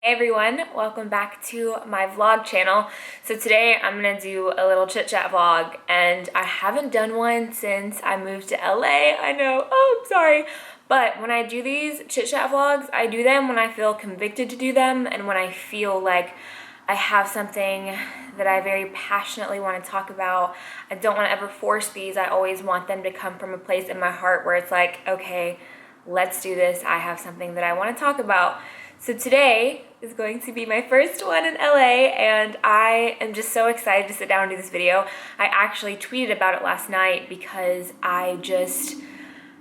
Hey everyone, welcome back to my vlog channel. So today I'm gonna do a little chit chat vlog, and I haven't done one since I moved to LA. I know, oh, I'm sorry. But when I do these chit chat vlogs, I do them when I feel convicted to do them and when I feel like I have something that I very passionately want to talk about. I don't want to ever force these. I always want them to come from a place in my heart where it's like, okay, let's do this. I have something that I want to talk about. So today is going to be my first one in LA, and I am just so excited to sit down and do this video. I actually tweeted about it last night because I just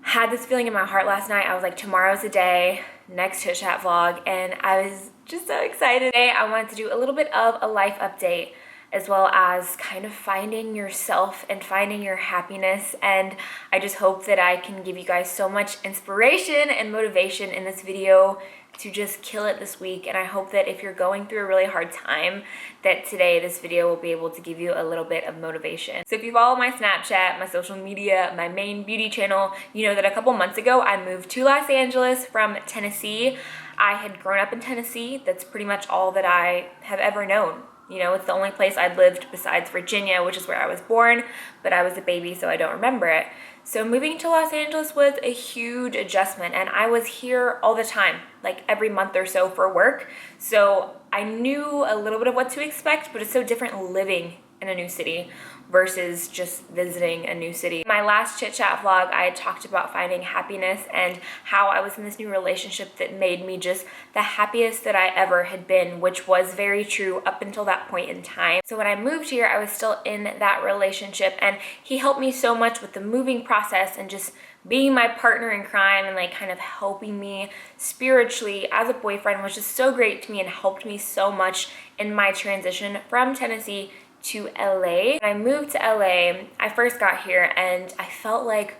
had this feeling in my heart last night. I was like, tomorrow's the day, next chit chat vlog, and I was just so excited. Today I wanted to do a little bit of a life update, as well as kind of finding yourself and finding your happiness. And I just hope that I can give you guys so much inspiration and motivation in this video to just kill it this week. And I hope that if you're going through a really hard time, that today this video will be able to give you a little bit of motivation. So if you follow my Snapchat, my social media, my main beauty channel, you know that a couple months ago I moved to Los Angeles from Tennessee. I had grown up in Tennessee. That's pretty much all that I have ever known. You know, it's the only place I'd lived besides Virginia, which is where I was born, but I was a baby, so I don't remember it. So moving to Los Angeles was a huge adjustment, and I was here all the time, like every month or so for work. So I knew a little bit of what to expect, but it's so different living in a new city versus just visiting a new city. My last chit chat vlog, I had talked about finding happiness and how I was in this new relationship that made me just the happiest that I ever had been, which was very true up until that point in time. So when I moved here, I was still in that relationship, and he helped me so much with the moving process and just being my partner in crime and like kind of helping me spiritually as a boyfriend, was just so great to me and helped me so much in my transition from Tennessee to LA. When I moved to LA, I first got here and I felt like,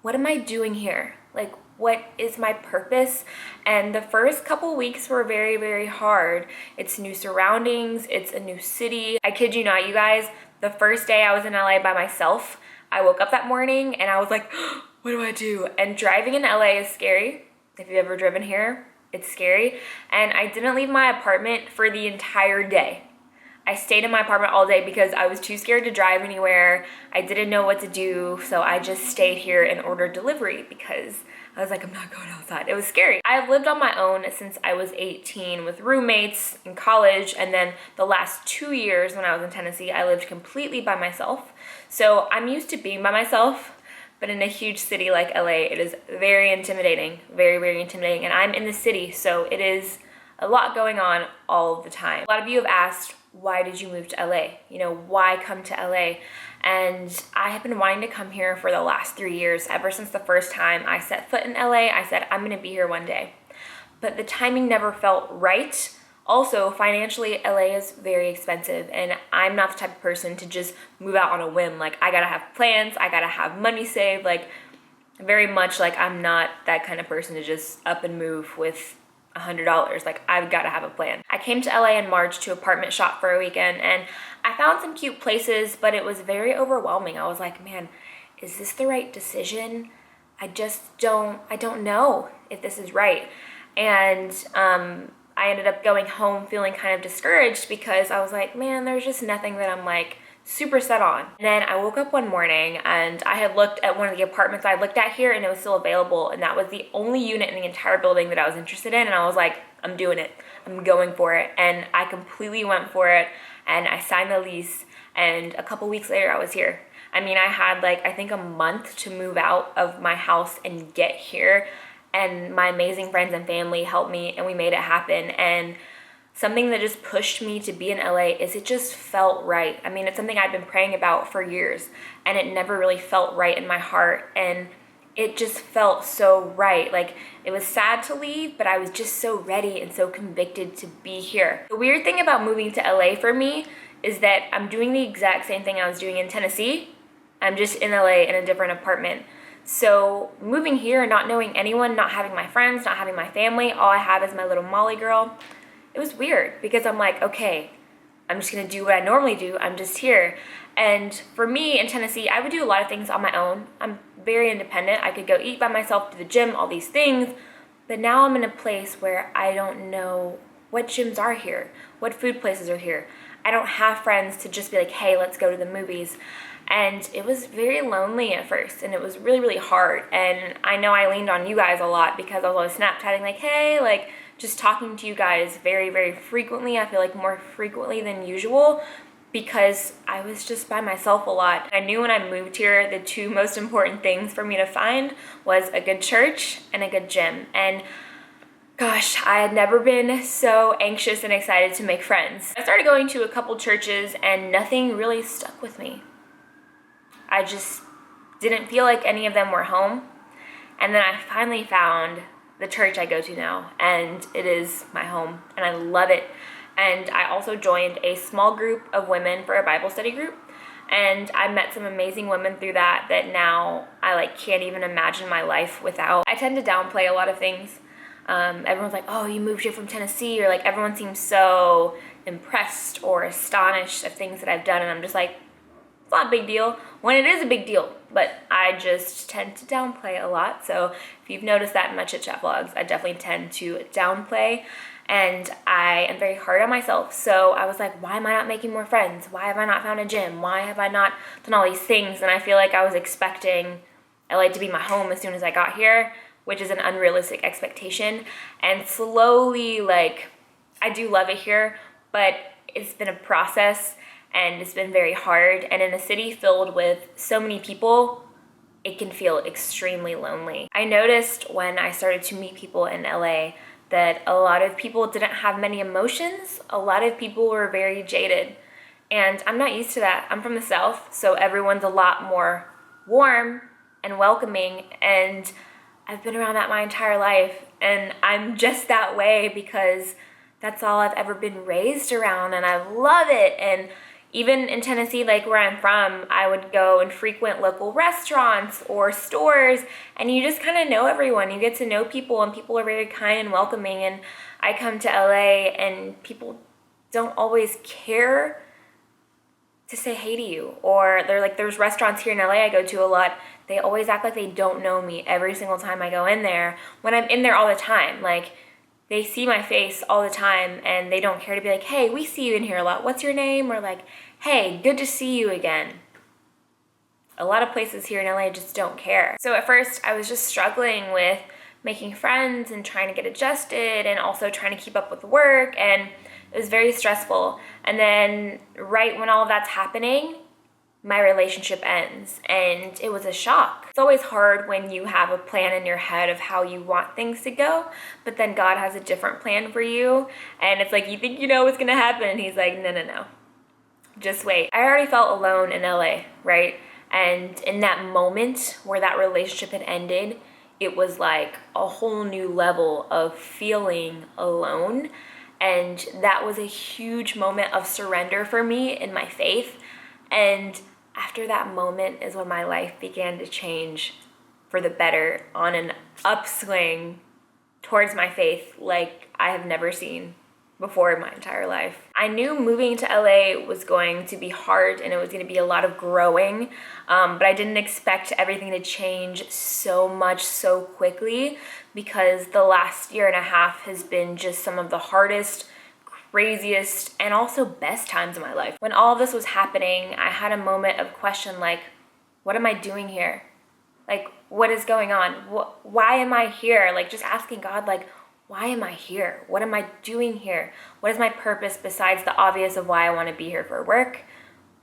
what am I doing here? Like, what is my purpose? And the first couple weeks were very, very hard. It's new surroundings, it's a new city. I kid you not, you guys, the first day I was in LA by myself, I woke up that morning and I was like, what do I do? And driving in LA is scary. If you've ever driven here, it's scary. And I didn't leave my apartment for the entire day. I stayed in my apartment all day because I was too scared to drive anywhere. I didn't know what to do, so I just stayed here and ordered delivery because I was like, I'm not going outside. It was scary. I've lived on my own since I was 18 with roommates in college, and then the last 2 years when I was in Tennessee, I lived completely by myself. So I'm used to being by myself, but in a huge city like LA, it is very intimidating, very, very intimidating. And I'm in the city, so it is a lot going on all the time. A lot of you have asked, why did you move to LA? You know, why come to LA? And I have been wanting to come here for the last 3 years. Ever since the first time I set foot in LA, I said, I'm gonna be here one day. But the timing never felt right. Also, financially, LA is very expensive, and I'm not the type of person to just move out on a whim. Like, I gotta have plans, I gotta have money saved. Like, very much like I'm not that kind of person to just up and move with $100. Like, I've got to have a plan. I came to LA in March to apartment shop for a weekend, and I found some cute places, but it was very overwhelming. I was like, man, is this the right decision? I don't know if this is right. And I ended up going home feeling kind of discouraged because I was like, man, there's just nothing that I'm like super set on. And then I woke up one morning and I had looked at one of the apartments I looked at here, and it was still available, and that was the only unit in the entire building that I was interested in. And I was like, I'm doing it. I'm going for it. And I completely went for it, and I signed the lease, and a couple weeks later I was here. I mean, I had like, I think a month to move out of my house and get here, and my amazing friends and family helped me, and we made it happen. And something that just pushed me to be in LA is it just felt right. I mean, it's something I've been praying about for years, and it never really felt right in my heart, and it just felt so right. Like, it was sad to leave, but I was just so ready and so convicted to be here. The weird thing about moving to LA for me is that I'm doing the exact same thing I was doing in Tennessee. I'm just in LA in a different apartment. So moving here, not knowing anyone, not having my friends, not having my family, all I have is my little Molly girl. It was weird because I'm like, okay, I'm just gonna do what I normally do. I'm just here. And for me in Tennessee, I would do a lot of things on my own. I'm very independent. I could go eat by myself, to the gym, all these things. But now I'm in a place where I don't know what gyms are here, what food places are here. I don't have friends to just be like, hey, let's go to the movies. And it was very lonely at first, and it was really, really hard. And I know I leaned on you guys a lot because I was always Snapchatting like, hey, like just talking to you guys very, very frequently. I feel like more frequently than usual because I was just by myself a lot. I knew when I moved here, the two most important things for me to find was a good church and a good gym. And gosh, I had never been so anxious and excited to make friends. I started going to a couple churches and nothing really stuck with me. I just didn't feel like any of them were home. And then I finally found the church I go to now, and it is my home, and I love it. And I also joined a small group of women for a Bible study group, and I met some amazing women through that now I like can't even imagine my life without. I tend to downplay a lot of things. Everyone's like, oh, you moved here from Tennessee, or like everyone seems so impressed or astonished of things that I've done, and I'm just like, it's not a big deal when it is a big deal, but I just tend to downplay a lot. So if you've noticed that in my chit chat vlogs, I definitely tend to downplay, and I am very hard on myself. So I was like, why am I not making more friends? Why have I not found a gym? Why have I not done all these things? And I feel like I was expecting LA to be my home as soon as I got here, which is an unrealistic expectation. And slowly, like, I do love it here, but it's been a process and it's been very hard. And in a city filled with so many people, it can feel extremely lonely. I noticed when I started to meet people in LA that a lot of people didn't have many emotions. A lot of people were very jaded. And I'm not used to that. I'm from the South, so everyone's a lot more warm and welcoming. And I've been around that my entire life. And I'm just that way because that's all I've ever been raised around, and I love it. And even in Tennessee, like where I'm from, I would go and frequent local restaurants or stores, and you just kind of know everyone. You get to know people, and people are very kind and welcoming. And I come to LA, and people don't always care to say hey to you. Or they're like, there's restaurants here in LA I go to a lot. They always act like they don't know me every single time I go in there, when I'm in there all the time. Like, they see my face all the time, and they don't care to be like, hey, we see you in here a lot. What's your name? Or like, hey, good to see you again. A lot of places here in LA just don't care. So at first, I was just struggling with making friends and trying to get adjusted, and also trying to keep up with work, and it was very stressful. And then right when all of that's happening, my relationship ends, and it was a shock. It's always hard when you have a plan in your head of how you want things to go, but then God has a different plan for you, and it's like you think you know what's gonna happen, and he's like, no, just wait. I already felt alone in LA, right? And in that moment where that relationship had ended, it was like a whole new level of feeling alone, and that was a huge moment of surrender for me in my faith. And after that moment is when my life began to change for the better, on an upswing towards my faith like I have never seen before in my entire life. I knew moving to LA was going to be hard, and it was going to be a lot of growing, but I didn't expect everything to change so much so quickly, because the last year and a half has been just some of the hardest, craziest, and also best times of my life. When all of this was happening, I had a moment of question, like, what am I doing here? Like, what is going on? Why am I here? Like, just asking God, like, why am I here? What am I doing here? What is my purpose besides the obvious of why I want to be here for work?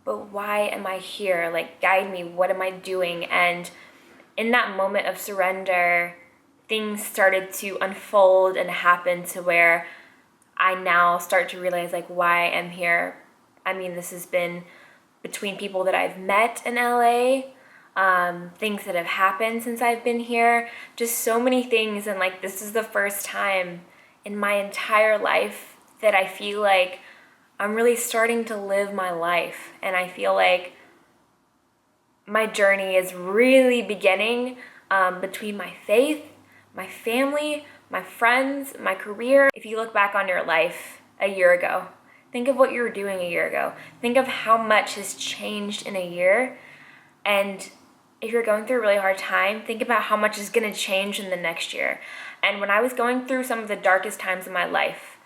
But why am I here? Like, guide me. What am I doing? And in that moment of surrender, things started to unfold and happen to where I now start to realize, like, why I'm here. I mean, this has been between people that I've met in LA, things that have happened since I've been here, just so many things. And like, this is the first time in my entire life that I feel like I'm really starting to live my life. And I feel like my journey is really beginning, between my faith, my family, my friends, my career. If you look back on your life a year ago, think of what you were doing a year ago. Think of how much has changed in a year. And if you're going through a really hard time, think about how much is going to change in the next year. And when I was going through some of the darkest times of my life,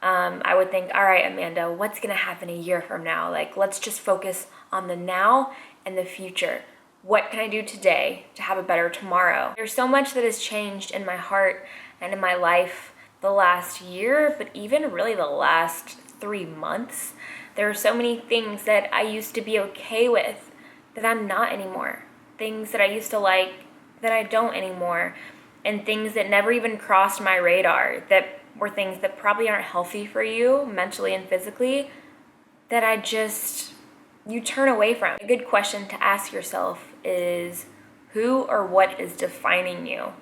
I would think, all right, Amanda, what's going to happen a year from now? Like, let's just focus on the now and the future. What can I do today to have a better tomorrow? There's so much that has changed in my heart and in my life the last year, but even really the last 3 months. There are so many things that I used to be okay with that I'm not anymore. Things that I used to like that I don't anymore. And things that never even crossed my radar, that were things that probably aren't healthy for you mentally and physically, that you turn away from. A good question to ask yourself is, who or what is defining you?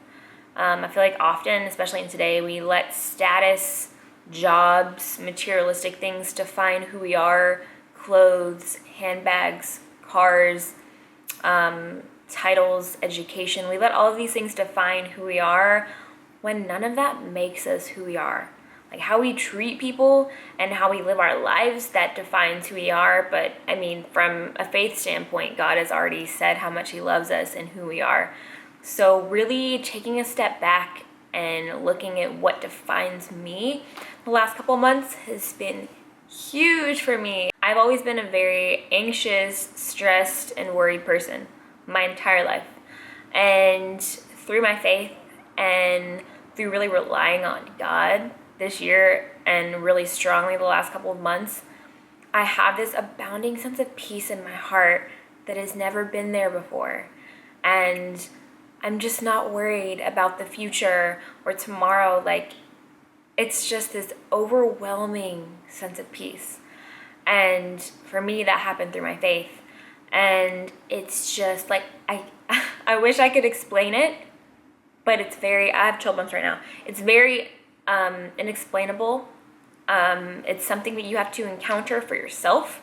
I feel like often, especially in today, we let status, jobs, materialistic things define who we are. Clothes, handbags, cars, titles, education. We let all of these things define who we are when none of that makes us who we are. Like how we treat people and how we live our lives, that defines who we are. But I mean, from a faith standpoint, God has already said how much He loves us and who we are. So really taking a step back and looking at what defines me the last couple months has been huge for me. I've always been a very anxious, stressed, and worried person my entire life. And through my faith and through really relying on God this year and really strongly the last couple of months, I have this abounding sense of peace in my heart that has never been there before. And I'm just not worried about the future or tomorrow. Like, it's just this overwhelming sense of peace. And for me, that happened through my faith. And it's just like, I wish I could explain it, but I have chill bumps right now. It's very inexplainable. It's something that you have to encounter for yourself.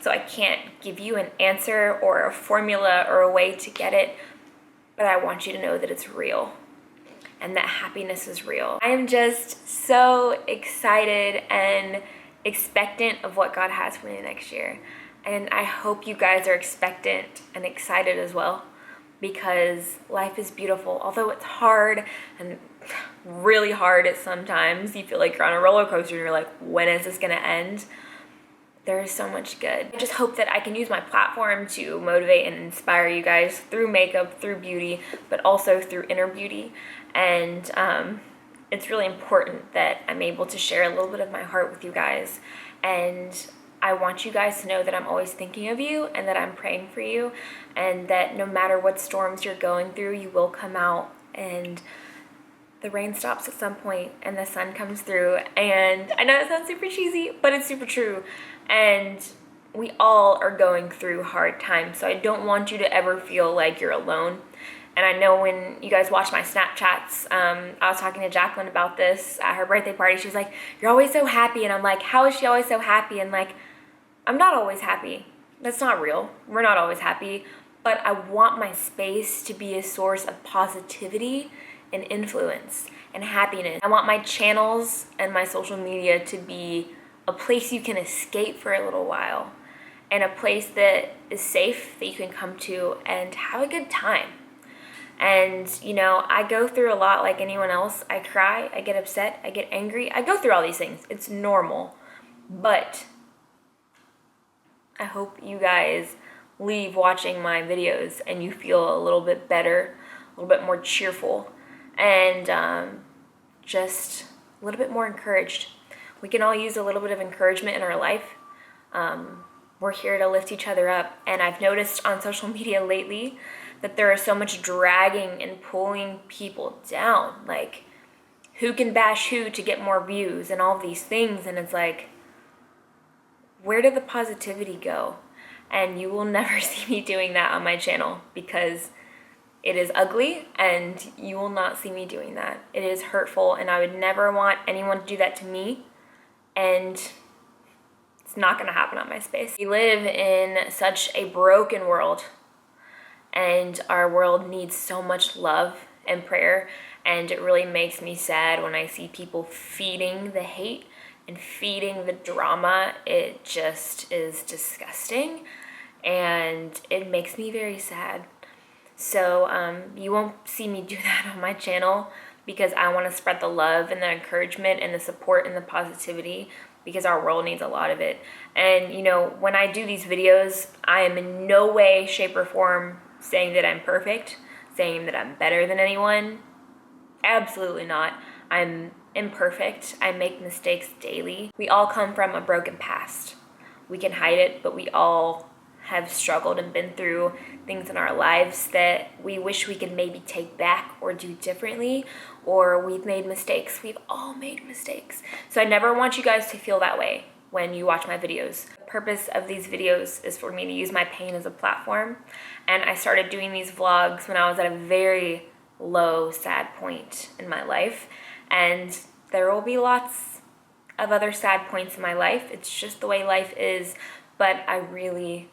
So I can't give you an answer or a formula or a way to get it, but I want you to know that it's real and that happiness is real. I am just so excited and expectant of what God has for me next year. And I hope you guys are expectant and excited as well, because life is beautiful. Although it's hard and really hard at sometimes, you feel like you're on a roller coaster and you're like, when is this gonna end? There is so much good. I just hope that I can use my platform to motivate and inspire you guys through makeup, through beauty, but also through inner beauty. And it's really important that I'm able to share a little bit of my heart with you guys. And I want you guys to know that I'm always thinking of you and that I'm praying for you, and that no matter what storms you're going through, you will come out and the rain stops at some point and the sun comes through. And I know it sounds super cheesy, but it's super true. And we all are going through hard times. So I don't want you to ever feel like you're alone. And I know when you guys watch my Snapchats, I was talking to Jacqueline about this at her birthday party. She was like, "You're always so happy." And I'm like, how is she always so happy? And like, I'm not always happy. That's not real. We're not always happy. But I want my space to be a source of positivity and influence and happiness. I want my channels and my social media to be a place you can escape for a little while, and a place that is safe, that you can come to and have a good time. And, you know, I go through a lot like anyone else. I cry, I get upset, I get angry. I go through all these things. It's normal. But I hope you guys leave watching my videos and you feel a little bit better, a little bit more cheerful, and just a little bit more encouraged. We can all use a little bit of encouragement in our life. We're here to lift each other up. And I've noticed on social media lately that there is so much dragging and pulling people down. Like, who can bash who to get more views and all these things. And it's like, where did the positivity go? And you will never see me doing that on my channel, because it is ugly and you will not see me doing that. It is hurtful, and I would never want anyone to do that to me. And it's not gonna happen on my space. We live in such a broken world, and our world needs so much love and prayer. And it really makes me sad when I see people feeding the hate and feeding the drama. It just is disgusting, and it makes me very sad. So you won't see me do that on my channel, because I want to spread the love and the encouragement and the support and the positivity, because our world needs a lot of it. And you know, when I do these videos, I am in no way, shape, or form saying that I'm perfect, saying that I'm better than anyone. Absolutely not. I'm imperfect. I make mistakes daily. We all come from a broken past. We can hide it, but we all have struggled and been through things in our lives that we wish we could maybe take back or do differently, or we've made mistakes. We've all made mistakes. So I never want you guys to feel that way when you watch my videos. The purpose of these videos is for me to use my pain as a platform, and I started doing these vlogs when I was at a very low, sad point in my life, and there will be lots of other sad points in my life. It's just the way life is, but I really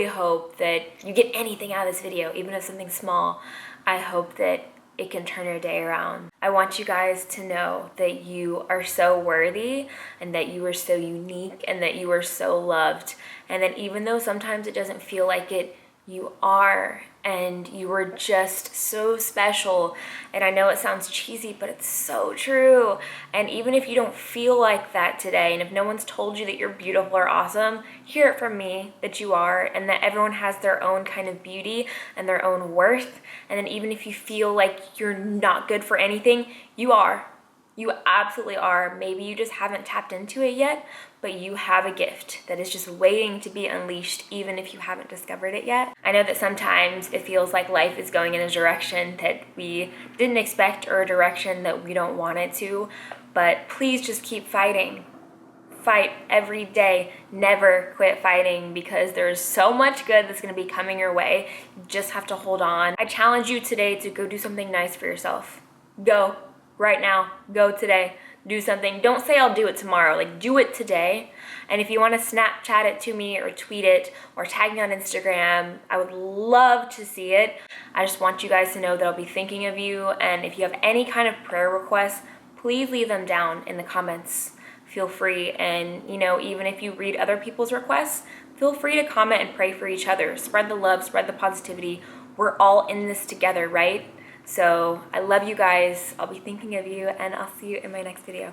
hope that you get anything out of this video, even if something small. I hope that it can turn your day around. I want you guys to know that you are so worthy, and that you are so unique, and that you are so loved, and that even though sometimes it doesn't feel like it, you are, and you are just so special. And I know it sounds cheesy, but it's so true. And even if you don't feel like that today, and if no one's told you that you're beautiful or awesome, hear it from me that you are, and that everyone has their own kind of beauty and their own worth. And then even if you feel like you're not good for anything, you are. You absolutely are. Maybe you just haven't tapped into it yet, but you have a gift that is just waiting to be unleashed, even if you haven't discovered it yet. I know that sometimes it feels like life is going in a direction that we didn't expect, or a direction that we don't want it to, but please just keep fighting. Fight every day. Never quit fighting, because there's so much good that's going to be coming your way. You just have to hold on. I challenge you today to go do something nice for yourself. Go. Right now. Go today. Do something. Don't say I'll do it tomorrow. Like, do it today. And if you want to Snapchat it to me, or tweet it, or tag me on Instagram, I would love to see it. I just want you guys to know that I'll be thinking of you. And if you have any kind of prayer requests, please leave them down in the comments. Feel free. And you know, even if you read other people's requests, feel free to comment and pray for each other. Spread the love, spread the positivity. We're all in this together, right? So I love you guys. I'll be thinking of you, and I'll see you in my next video.